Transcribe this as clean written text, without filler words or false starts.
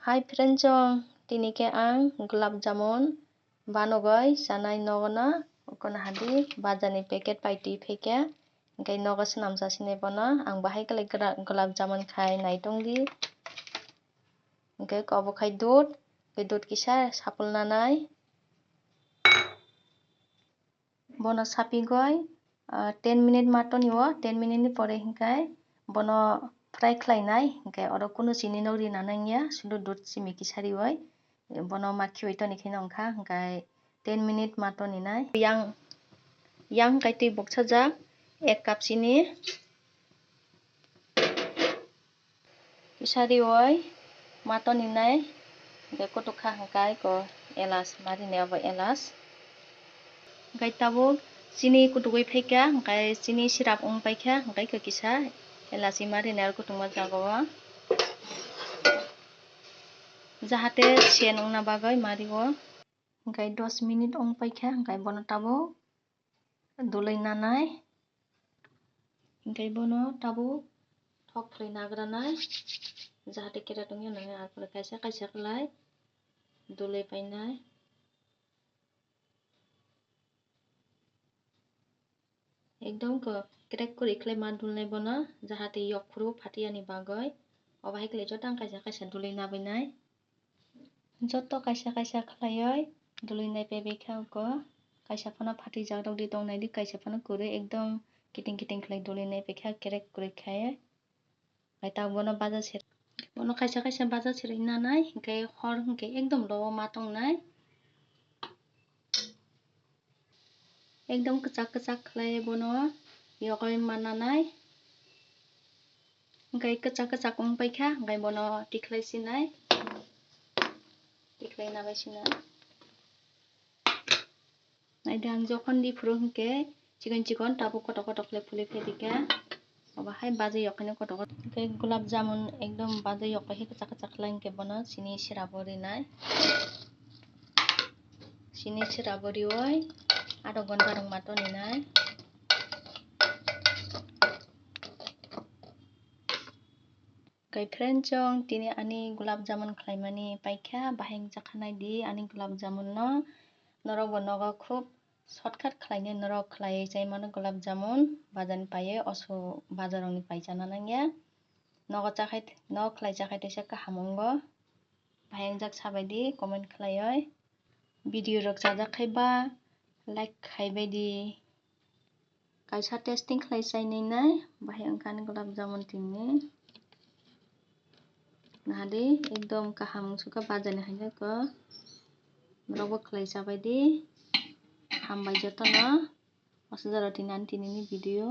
Hai friendsong, tini ke ang gulab jamun banogoi sanai nogona ukon hadi bazar ni packet paiti phaikhe hingke nogo swnamjak bono ang bahai kelai gulab jamun khai naitongdi hingke obo khai dudh kisa sapulnanai bono sapigoi 10 minute matoni o 10 minute ni pore hingkai bono fry khlainai hingke oro kuno chini no rina nangya শুধু dudh chimi kisari oi bono makhioi tonikhe wngkha hingkai 10 minute matoni nai yang kai tui boksajak 1 cup chini kisari oi matoni nai hingke kotok kha hingkai ko elas marini abo elas hingkai tabuk chini kutugoi phaikha hingkai chini syrup wngpaikha hingkai kisa elachi marini kutungma jagao jahate sen wngna bagoi mario hingkai 10 minute wngpaikha hingkai bono tabuk dului nanai hingkai bono tabuk thok khlai nagranai jahate kera tongya nangya ar pore kaisa khai dului painai ekdom crack kori khlai ma dulnai bono jahate yokfru phatiyani bagoi obo hai jotang kaisa dului nabainai joto kaisa khlaioi dului naipaibekha oko kaisa fano phatijak rokdi tongnai di kaisa fano kwrui ekdom kiting khlai dului naipaikha crack kwrui khai bono kaisa bazar serai nanai hingkai hor hingke ekdom logo ma tongnai ekdom kwchak khlai bono yogoi ma nanai hingkai kwchak wngpaikha hingkai bono tiklai sinai tiklai nabai sinai naidi ang jokhon di furu hingke chikon tabuk kotok khlai fului phaikha obo hai bazui yokhai kotok hingkai gulab jamun ekdom bazui yokhai kwchak khlai hingke bono chini syrup o rinai chini syrup o rioi adho ghonta rok toninai hingkai friendsong tini ani gulab jamun khlaimani paikha bahai wngjakhanai di ani gulab jamun no norok bo nogo khub shortcut khlainai norok khlaiui chai mano gulab jamun bazar ni paio oso bazar rok ni paijana nangya nogo khlaijakhai teisa kaham wongo bahai wengjak sabai di comment khlaioi video rok chajakhai ba like khaibai di kaisa tasting khlai chainai nai bahai wngkha ni gulab jamun tini nahadi ekdom kaham wngsuka bazar ni haino norok bo khlai chabai di hambai jotono o jaga tini ani video.